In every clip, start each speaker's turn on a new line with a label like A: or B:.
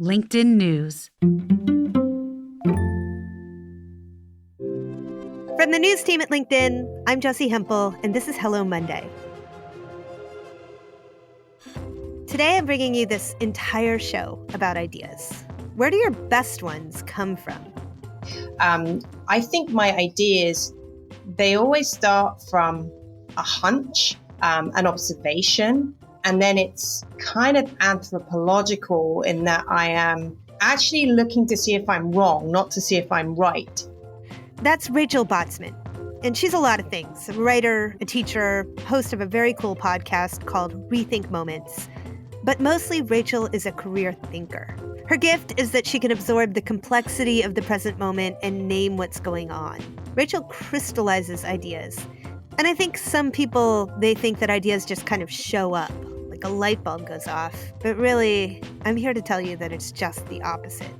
A: LinkedIn News.
B: From the news team at LinkedIn, I'm Jessi Hempel, and this is Hello Monday. Today, I'm bringing you this entire show about ideas. Where do your best ones come from?
C: I think my ideas, they always start from a hunch, an observation, and then it's kind of anthropological in that I am actually looking to see if I'm wrong, not to see if I'm right.
B: That's Rachel Botsman, and she's a lot of things. A writer, a teacher, host of a very cool podcast called Rethink Moments. But mostly, Rachel is a career thinker. Her gift is that she can absorb the complexity of the present moment and name what's going on. Rachel crystallizes ideas. And I think some people, they think that ideas just kind of show up, like a light bulb goes off. But really, I'm here to tell you that it's just the opposite.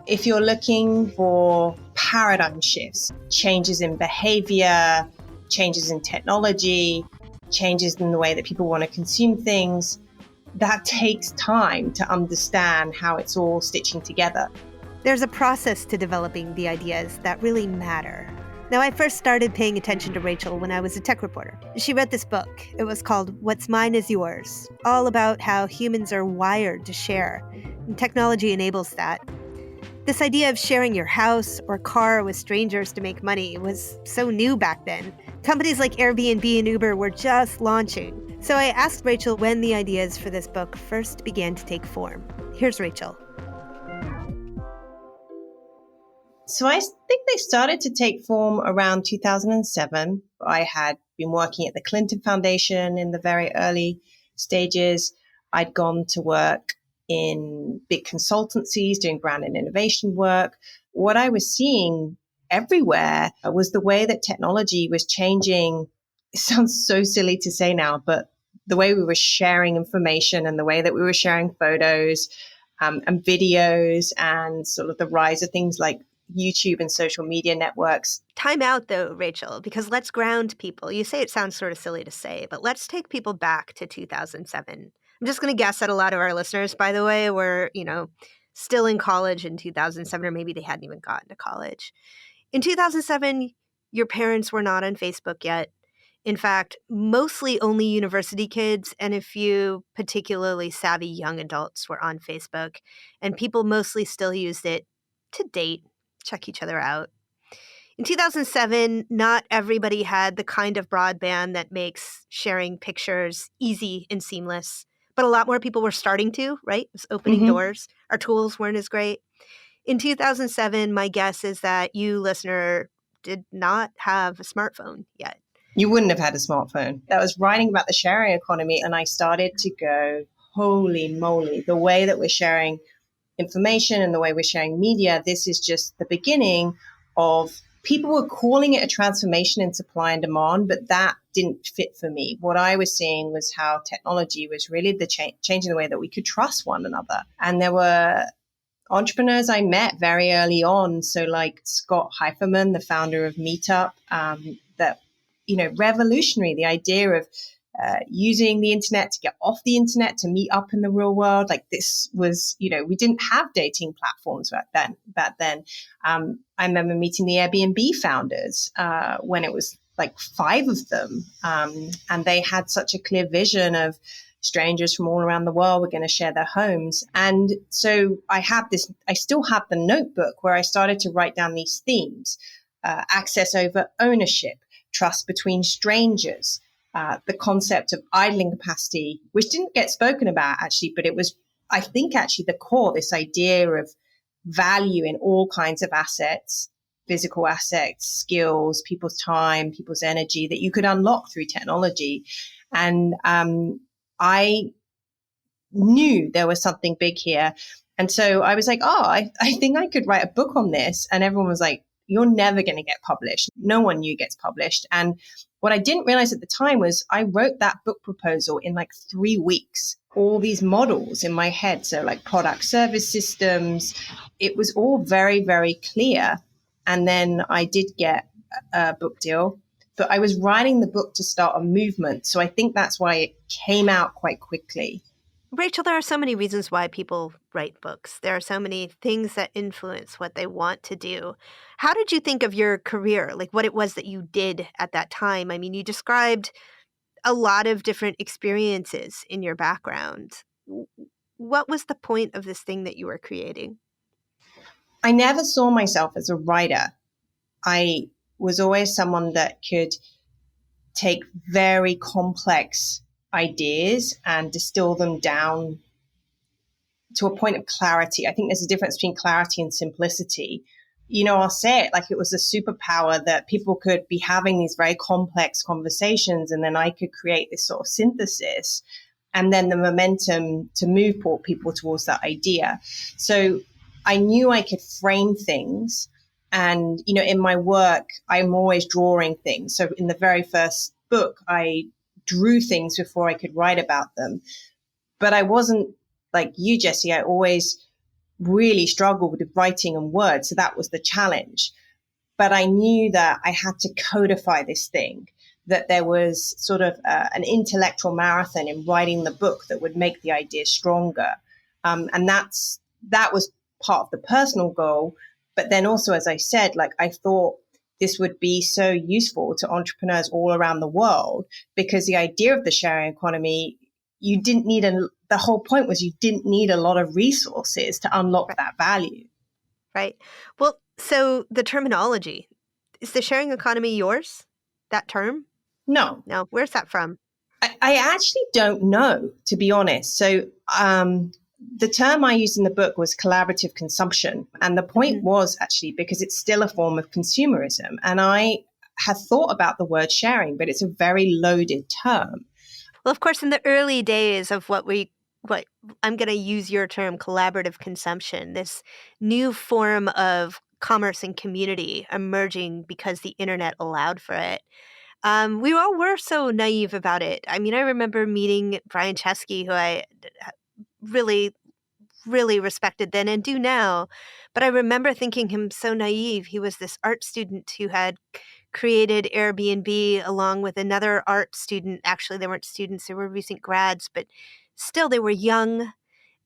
C: If you're looking for paradigm shifts, changes in behavior, changes in technology, changes in the way that people want to consume things, that takes time to understand how it's all stitching together.
B: There's a process to developing the ideas that really matter. Now, I first started paying attention to Rachel when I was a tech reporter. She wrote this book. It was called What's Mine is Yours, all about how humans are wired to share, and technology enables that. This idea of sharing your house or car with strangers to make money was so new back then. Companies like Airbnb and Uber were just launching. So I asked Rachel when the ideas for this book first began to take form. Here's Rachel.
C: So I think they started to take form around 2007. I had been working at the Clinton Foundation in the very early stages. I'd gone to work in big consultancies doing brand and innovation work. What I was seeing everywhere was the way that technology was changing. It sounds so silly to say now, but the way we were sharing information and the way that we were sharing photos and videos and sort of the rise of things like YouTube and social media networks.
B: Time out, though, Rachel, because let's ground people. You say it sounds sort of silly to say, but let's take people back to 2007. I'm just going to guess that a lot of our listeners, by the way, were, still in college in 2007, or maybe they hadn't even gotten to college. In 2007, your parents were not on Facebook yet. In fact, mostly only university kids and a few particularly savvy young adults were on Facebook, and people mostly still used it to date, check each other out. In 2007, not everybody had the kind of broadband that makes sharing pictures easy and seamless, but a lot more people were starting to, right? It was opening doors. Our tools weren't as great. In 2007, my guess is that you, listener, did not have a smartphone yet.
C: You wouldn't have had a smartphone. I was writing about the sharing economy and I started to go, holy moly, the way that we're sharing information and the way we're sharing media, this is just the beginning of, people were calling it a transformation in supply and demand, but that didn't fit for me. What I was seeing was how technology was really the changing the way that we could trust one another. And there were entrepreneurs I met very early on. So like Scott Heiferman, the founder of Meetup, that, revolutionary, the idea of using the internet to get off the internet to meet up in the real world. Like this was, we didn't have dating platforms back then. I remember meeting the Airbnb founders when it was like 5 of them. And they had such a clear vision of strangers from all around the world were going to share their homes. And so I still have the notebook where I started to write down these themes, access over ownership, trust between strangers, the concept of idling capacity, which didn't get spoken about actually, but it was, I think, actually the core, this idea of value in all kinds of assets, physical assets, skills, people's time, people's energy that you could unlock through technology. And I knew there was something big here. And so I was like, I think I could write a book on this. And everyone was like, you're never going to get published. No one knew gets published. And what I didn't realize at the time was I wrote that book proposal in like 3 weeks, all these models in my head. So like product service systems, it was all very, very clear. And then I did get a book deal, but I was writing the book to start a movement. So I think that's why it came out quite quickly.
B: Rachel, there are so many reasons why people write books. There are so many things that influence what they want to do. How did you think of your career? Like what it was that you did at that time? I mean, you described a lot of different experiences in your background. What was the point of this thing that you were creating?
C: I never saw myself as a writer. I was always someone that could take very complex ideas and distill them down to a point of clarity. I think there's a difference between clarity and simplicity. I'll say it like it was a superpower that people could be having these very complex conversations, and then I could create this sort of synthesis and then the momentum to move people towards that idea. So I knew I could frame things. And, in my work, I'm always drawing things. So in the very first book, I drew things before I could write about them. But I wasn't like you, Jessi. I always really struggled with writing and words. So that was the challenge. But I knew that I had to codify this thing, that there was sort of an intellectual marathon in writing the book that would make the idea stronger. And that was part of the personal goal. But then also, as I said, like I thought this would be so useful to entrepreneurs all around the world, because the idea of the sharing economy, you didn't need the whole point was you didn't need a lot of resources to unlock that value.
B: Right. Well, so the terminology, is the sharing economy yours? That term?
C: No.
B: No. Where's that from?
C: I actually don't know, to be honest. So the term I used in the book was collaborative consumption. And the point was actually because it's still a form of consumerism. And I had thought about the word sharing, but it's a very loaded term.
B: Well, of course, in the early days of what I'm going to use your term, collaborative consumption, this new form of commerce and community emerging because the internet allowed for it. We all were so naive about it. I mean, I remember meeting Brian Chesky, who I really, really respected then and do now. But I remember thinking him so naive. He was this art student who had created Airbnb along with another art student. Actually, they weren't students, they were recent grads, but still they were young.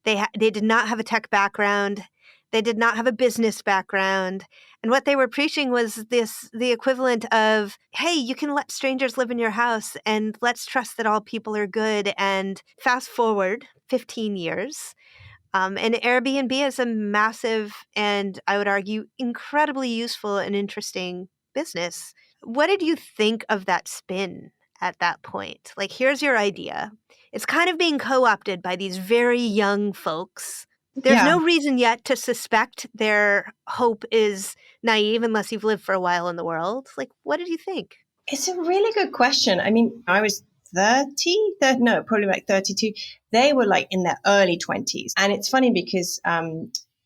B: They did not have a tech background. They did not have a business background. And what they were preaching was the equivalent of, hey, you can let strangers live in your house and let's trust that all people are good. And fast forward 15 years. And Airbnb is a massive and I would argue incredibly useful and interesting business. What did you think of that spin at that point? Like, here's your idea. It's kind of being co-opted by these very young folks. There's
C: Yeah.
B: no reason yet to suspect their hope is naive unless you've lived for a while in the world. Like, what did you think?
C: It's a really good question. I mean, I was 30, probably like 32. They were like in their early 20s. And it's funny because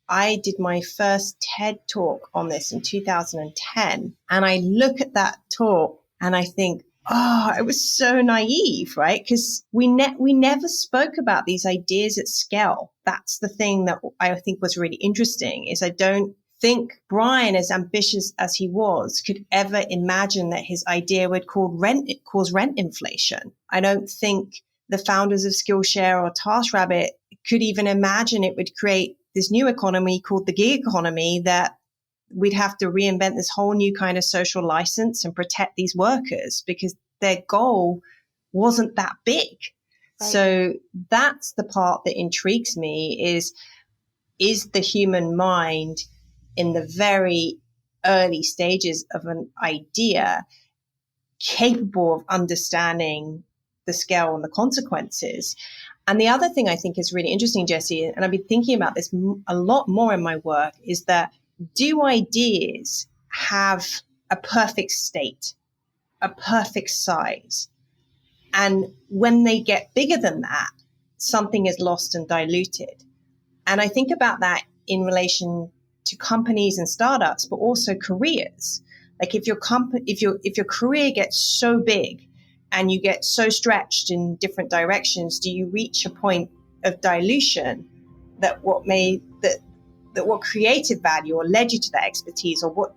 C: I did my first TED talk on this in 2010. And I look at that talk and I think, oh, it was so naive, right? Because we never spoke about these ideas at scale. That's the thing that I think was really interesting is I don't think Brian, as ambitious as he was, could ever imagine that his idea would cause rent inflation. I don't think the founders of Skillshare or TaskRabbit could even imagine it would create this new economy called the gig economy that we'd have to reinvent this whole new kind of social license and protect these workers because their goal wasn't that big. Right. So that's the part that intrigues me is the human mind in the very early stages of an idea capable of understanding the scale and the consequences. And the other thing I think is really interesting, Jessi, and I've been thinking about this a lot more in my work, is that do ideas have a perfect state, a perfect size? And when they get bigger than that, something is lost and diluted. And I think about that in relation to companies and startups, but also careers. Like if your career gets so big and you get so stretched in different directions, do you reach a point of dilution that what created value or led you to that expertise or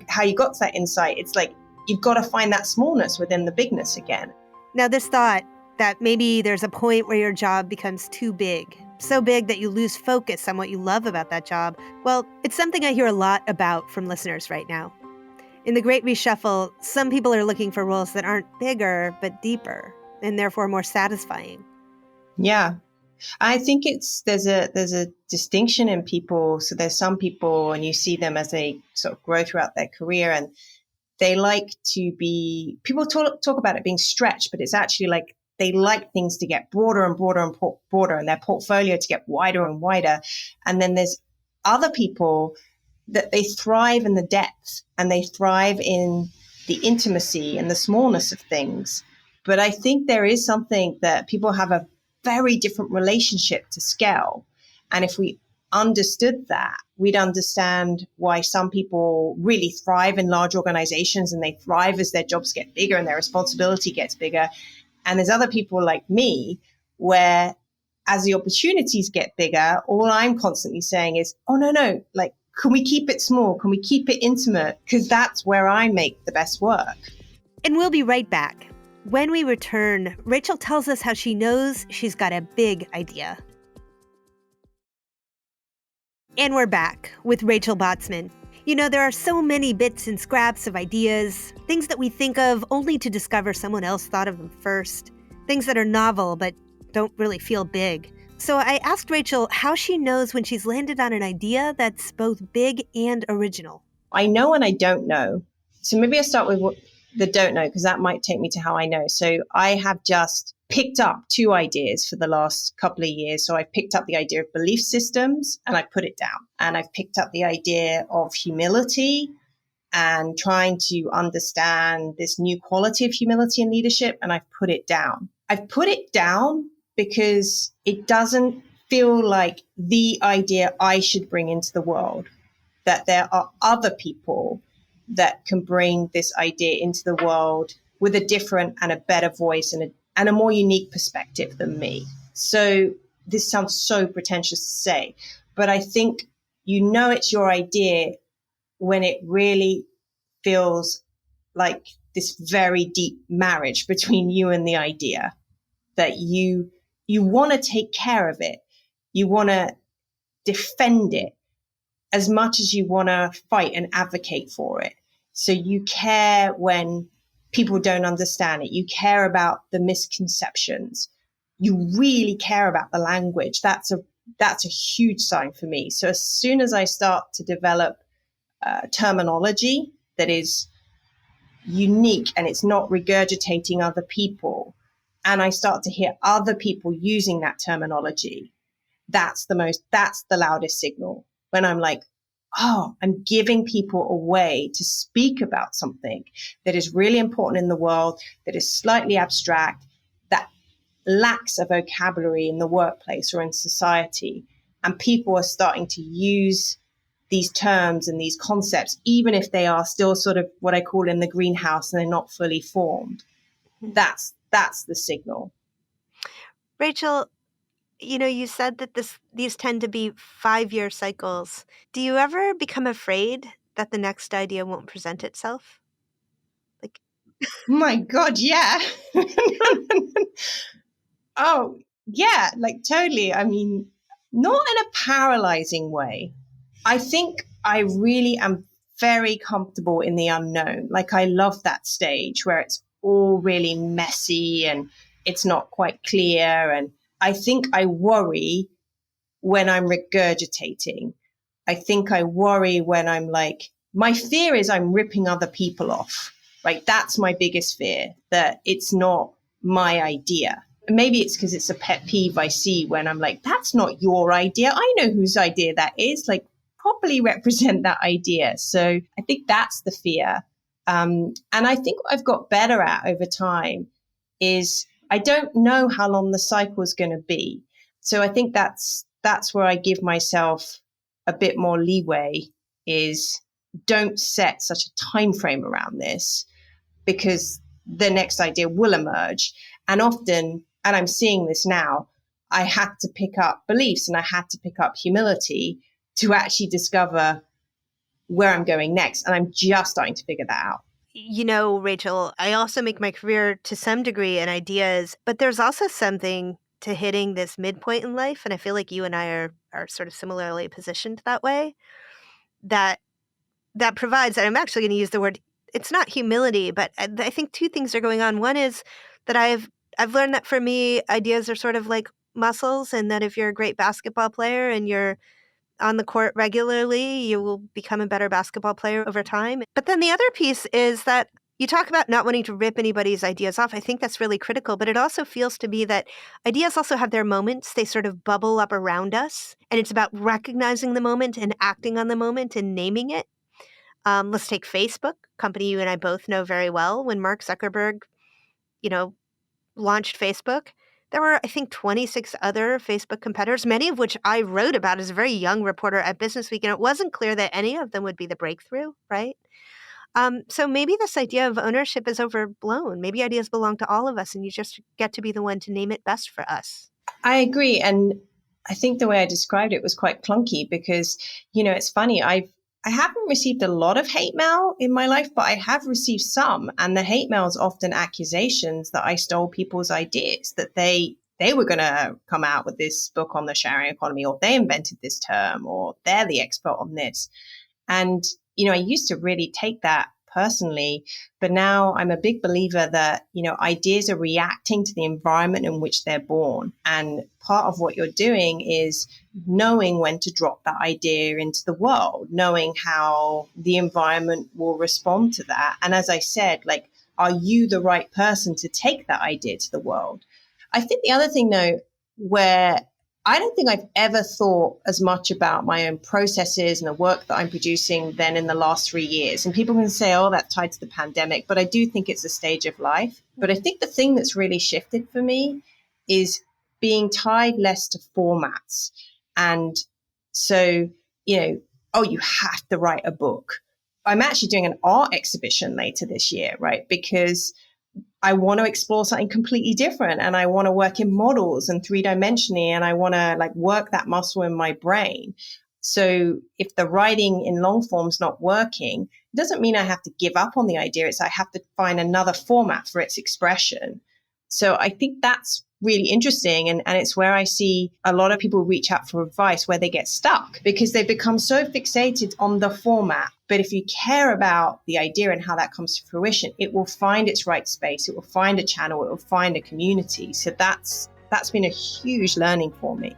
C: how you got to that insight? It's like you've got to find that smallness within the bigness again.
B: Now, this thought that maybe there's a point where your job becomes too big, so big that you lose focus on what you love about that job. Well, it's something I hear a lot about from listeners right now. In the Great Reshuffle, some people are looking for roles that aren't bigger, but deeper, and therefore more satisfying.
C: Yeah. I think there's a distinction in people. So there's some people, and you see them as they sort of grow throughout their career, and they like to be, people talk about it being stretched, but it's actually like they like things to get broader and broader and broader, and their portfolio to get wider and wider. And then there's other people that they thrive in the depth and they thrive in the intimacy and the smallness of things. But I think there is something that people have a very different relationship to scale. And if we understood that, we'd understand why some people really thrive in large organizations and they thrive as their jobs get bigger and their responsibility gets bigger. And there's other people like me where as the opportunities get bigger, all I'm constantly saying is, oh, no, like, can we keep it small? Can we keep it intimate? Because that's where I make the best work.
B: And we'll be right back. When we return, Rachel tells us how she knows she's got a big idea. And we're back with Rachel Botsman. You know, there are so many bits and scraps of ideas, things that we think of only to discover someone else thought of them first, things that are novel but don't really feel big. So I asked Rachel how she knows when she's landed on an idea that's both big and original.
C: I know and I don't know. So maybe I start with the don't know, because that might take me to how I know. So I have just picked up 2 ideas for the last couple of years. So I've picked up the idea of belief systems and I put it down. And I've picked up the idea of humility and trying to understand this new quality of humility and leadership. And I've put it down. I've put it down because it doesn't feel like the idea I should bring into the world, that there are other people that can bring this idea into the world with a different and a better voice and a more unique perspective than me. So this sounds so pretentious to say, but I think you know it's your idea when it really feels like this very deep marriage between you and the idea, that you want to take care of it. You want to defend it as much as you want to fight and advocate for it. So you care when people don't understand it. You care about the misconceptions. You really care about the language. That's a huge sign for me. So as soon as I start to develop terminology that is unique and it's not regurgitating other people, and I start to hear other people using that terminology, that's the loudest signal. When I'm like, oh, I'm giving people a way to speak about something that is really important in the world, that is slightly abstract, that lacks a vocabulary in the workplace or in society. And people are starting to use these terms and these concepts, even if they are still sort of what I call in the greenhouse and they're not fully formed. That's the signal.
B: Rachel, you know, you said that these tend to be 5-year cycles. Do you ever become afraid that the next idea won't present itself? Like,
C: my God, yeah. Oh, yeah, like totally. I mean, not in a paralyzing way. I think I really am very comfortable in the unknown. Like I love that stage where it's all really messy and it's not quite clear. And I think I worry when I'm regurgitating. I think I worry when I'm like, my fear is I'm ripping other people off. Right? That's my biggest fear, that it's not my idea. Maybe it's because it's a pet peeve I see when I'm like, that's not your idea. I know whose idea that is. Like, properly represent that idea. So I think that's the fear. And I think what I've got better at over time is I don't know how long the cycle is going to be. So I think that's where I give myself a bit more leeway, is don't set such a time frame around this, because the next idea will emerge. And often, and I'm seeing this now, I had to pick up beliefs and I had to pick up humility to actually discover where I'm going next. And I'm just starting to figure that out.
B: Rachel, I also make my career to some degree in ideas, but there's also something to hitting this midpoint in life. And I feel like you and I are sort of similarly positioned that way, that that provides, and I'm actually going to use the word, it's not humility, but I think two things are going on. One is that I've learned that for me, ideas are sort of like muscles, and that if you're a great basketball player and you're on the court regularly, you will become a better basketball player over time. But then the other piece is that you talk about not wanting to rip anybody's ideas off. I think that's really critical, but it also feels to me that ideas also have their moments. They sort of bubble up around us, and it's about recognizing the moment and acting on the moment and naming it. Let's take Facebook, company you and I both know very well. When Mark Zuckerberg, you know, launched Facebook, there were, I think, 26 other Facebook competitors, many of which I wrote about as a very young reporter at Business Week, and it wasn't clear that any of them would be the breakthrough, right? So maybe this idea of ownership is overblown. Maybe ideas belong to all of us, and you just get to be the one to name it best for us.
C: I agree. And I think the way I described it was quite clunky because, it's funny. I haven't received a lot of hate mail in my life, but I have received some. And the hate mail is often accusations that I stole people's ideas, that they were going to come out with this book on the sharing economy, or they invented this term, or they're the expert on this. And, I used to really take that personally, but now I'm a big believer that, ideas are reacting to the environment in which they're born. And part of what you're doing is knowing when to drop that idea into the world, knowing how the environment will respond to that. And as I said, are you the right person to take that idea to the world? I think the other thing, though, where I don't think I've ever thought as much about my own processes and the work that I'm producing than in the last 3 years. And people can say, oh, that's tied to the pandemic, but I do think it's a stage of life. But I think the thing that's really shifted for me is being tied less to formats. And so, oh, you have to write a book. I'm actually doing an art exhibition later this year, right? Because I want to explore something completely different, and I want to work in models and 3-dimensionally, and I want to work that muscle in my brain. So if the writing in long form is not working, it doesn't mean I have to give up on the idea. It's I have to find another format for its expression. So I think that's really interesting. And it's where I see a lot of people reach out for advice where they get stuck because they become so fixated on the format. But if you care about the idea and how that comes to fruition, it will find its right space. It will find a channel. It will find a community. So that's been a huge learning for me.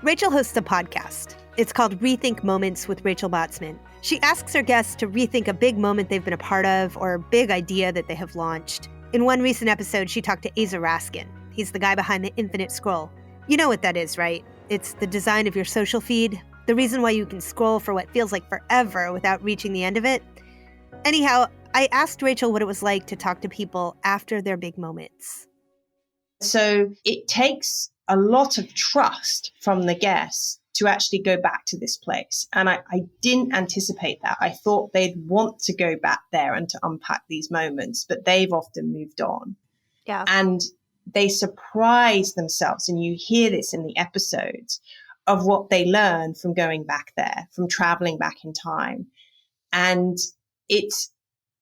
B: Rachel hosts a podcast. It's called Rethink Moments with Rachel Botsman. She asks her guests to rethink a big moment they've been a part of or a big idea that they have launched. In one recent episode, she talked to Asa Raskin. He's the guy behind the Infinite Scroll. You know what that is, right? It's the design of your social feed, the reason why you can scroll for what feels like forever without reaching the end of it. Anyhow, I asked Rachel what it was like to talk to people after their big moments.
C: So it takes a lot of trust from the guests to actually go back to this place. And I didn't anticipate that. I thought they'd want to go back there and to unpack these moments, but they've often moved on.
B: Yeah.
C: And they surprise themselves, and you hear this in the episodes, of what they learn from going back there, from traveling back in time. And it's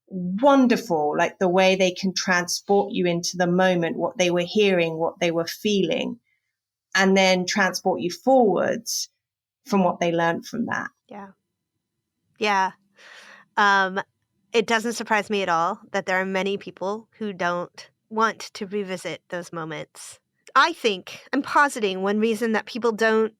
C: wonderful, the way they can transport you into the moment, what they were hearing, what they were feeling, and then transport you forwards from what they learned from that.
B: Yeah. Yeah. It doesn't surprise me at all that there are many people who don't want to revisit those moments. I think, I'm positing one reason that people don't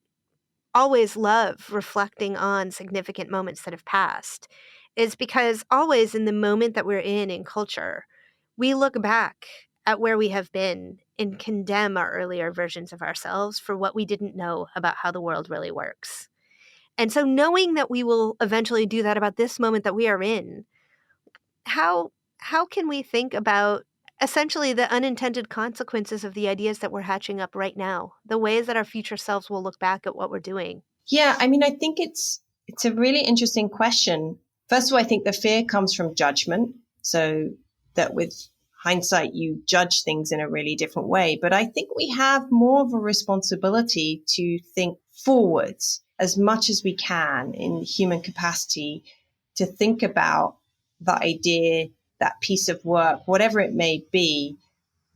B: always love reflecting on significant moments that have passed is because always in the moment that we're in culture, we look back at where we have been and condemn our earlier versions of ourselves for what we didn't know about how the world really works. And so knowing that we will eventually do that about this moment that we are in, how can we think about essentially the unintended consequences of the ideas that we're hatching up right now, the ways that our future selves will look back at what we're doing?
C: Yeah, I mean, I think it's a really interesting question. First of all, I think the fear comes from judgment. So that with hindsight, you judge things in a really different way. But I think we have more of a responsibility to think forwards as much as we can in human capacity, to think about the idea that piece of work, whatever it may be,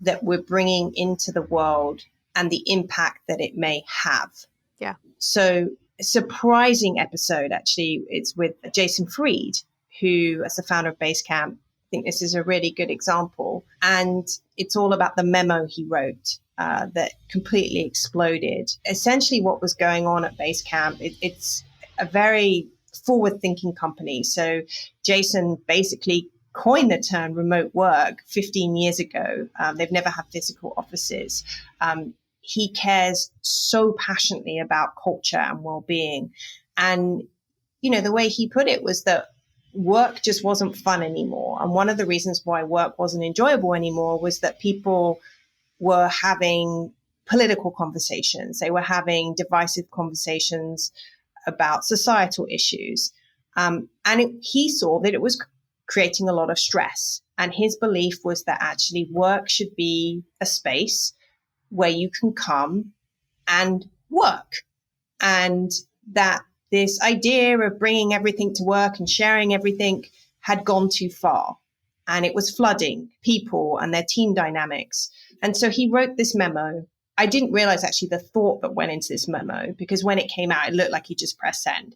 C: that we're bringing into the world and the impact that it may have.
B: Yeah.
C: So a surprising episode, actually, it's with Jason Fried, who is the founder of Basecamp. I think this is a really good example. And it's all about the memo he wrote that completely exploded. Essentially, what was going on at Basecamp, it's a very forward-thinking company. So Jason basically coined the term remote work 15 years ago. They've never had physical offices. He cares so passionately about culture and well-being. And, the way he put it was that work just wasn't fun anymore. And one of the reasons why work wasn't enjoyable anymore was that people were having political conversations. They were having divisive conversations about societal issues. He saw that it was creating a lot of stress. And his belief was that actually work should be a space where you can come and work. And that this idea of bringing everything to work and sharing everything had gone too far. And it was flooding people and their team dynamics. And so he wrote this memo. I didn't realize actually the thought that went into this memo, because when it came out, it looked like he just pressed send.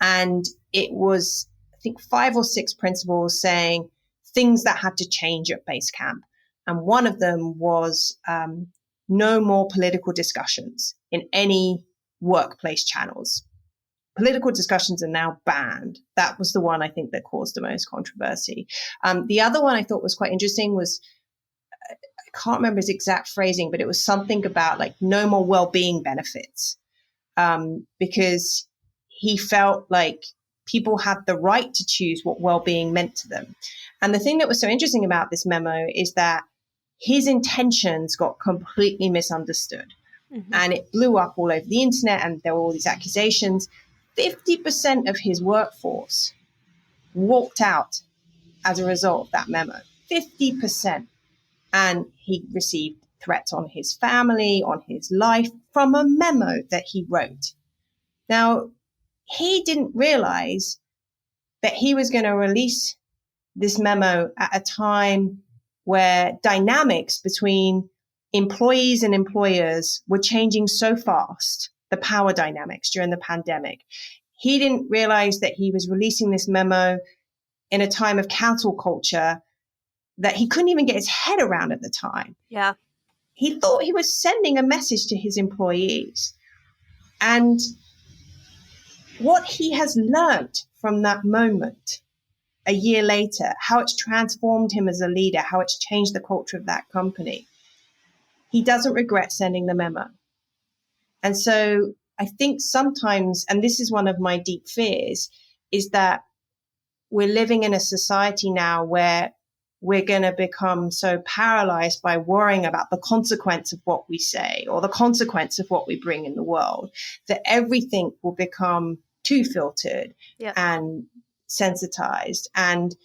C: And it was, I think, 5 or 6 principles saying things that had to change at Basecamp. And one of them was no more political discussions in any workplace channels. Political discussions are now banned. That was the one I think that caused the most controversy. The other one I thought was quite interesting was, I can't remember his exact phrasing, but it was something about like no more well-being benefits, because he felt like people had the right to choose what well-being meant to them. And the thing that was so interesting about this memo is that his intentions got completely misunderstood. Mm-hmm. And it blew up all over the internet, and there were all these accusations. 50% of his workforce walked out as a result of that memo. 50%. And he received threats on his family, on his life, from a memo that he wrote. Now, he didn't realize that he was going to release this memo at a time where dynamics between employees and employers were changing so fast, the power dynamics during the pandemic. He didn't realize that he was releasing this memo in a time of cancel culture that he couldn't even get his head around at the time.
B: Yeah.
C: He thought he was sending a message to his employees. And what he has learned from that moment a year later, how it's transformed him as a leader, how it's changed the culture of that company, he doesn't regret sending the memo. And so I think sometimes, and this is one of my deep fears, is that we're living in a society now where we're going to become so paralyzed by worrying about the consequence of what we say or the consequence of what we bring in the world, that everything will become too filtered and sensitized. And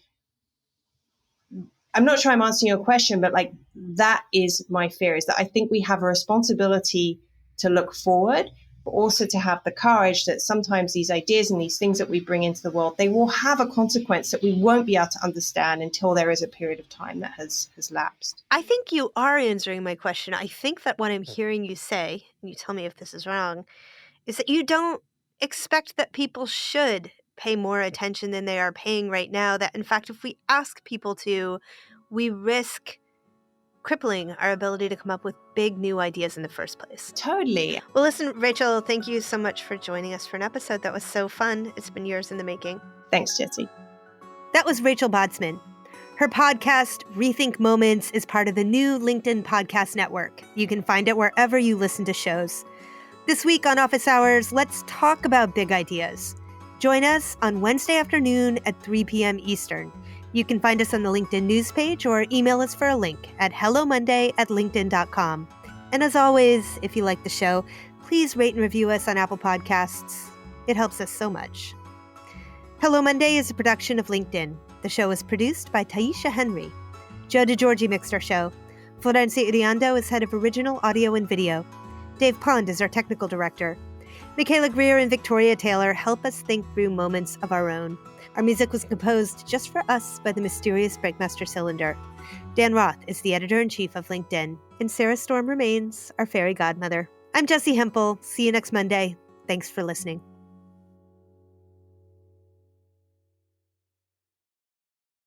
C: I'm not sure I'm answering your question, but like that is my fear, is that I think we have a responsibility to look forward, but also to have the courage that sometimes these ideas and these things that we bring into the world, they will have a consequence that we won't be able to understand until there is a period of time that has lapsed.
B: I think you are answering my question. I think that what I'm hearing you say, and you tell me if this is wrong, is that you don't expect that people should pay more attention than they are paying right now. That, in fact, if we ask people to, we risk crippling our ability to come up with big new ideas in the first place.
C: Totally.
B: Well, listen, Rachel, thank you so much for joining us for an episode. That was so fun. It's been years in the making.
C: Thanks, Jessi.
B: That was Rachel Botsman. Her podcast, Rethink Moments, is part of the new LinkedIn Podcast Network. You can find it wherever you listen to shows. This week on Office Hours, let's talk about big ideas. Join us on Wednesday afternoon at 3 p.m. Eastern. You can find us on the LinkedIn news page or email us for a link at hellomonday@linkedin.com. And as always, if you like the show, please rate and review us on Apple Podcasts. It helps us so much. Hello Monday is a production of LinkedIn. The show is produced by Taisha Henry. Joe DeGiorgi mixed our show. Florencia Iriando is head of original audio and video. Dave Pond is our technical director. Michaela Greer and Victoria Taylor help us think through moments of our own. Our music was composed just for us by the mysterious Breakmaster Cylinder. Dan Roth is the editor-in-chief of LinkedIn, and Sarah Storm remains our fairy godmother. I'm Jessi Hempel. See you next Monday. Thanks for listening.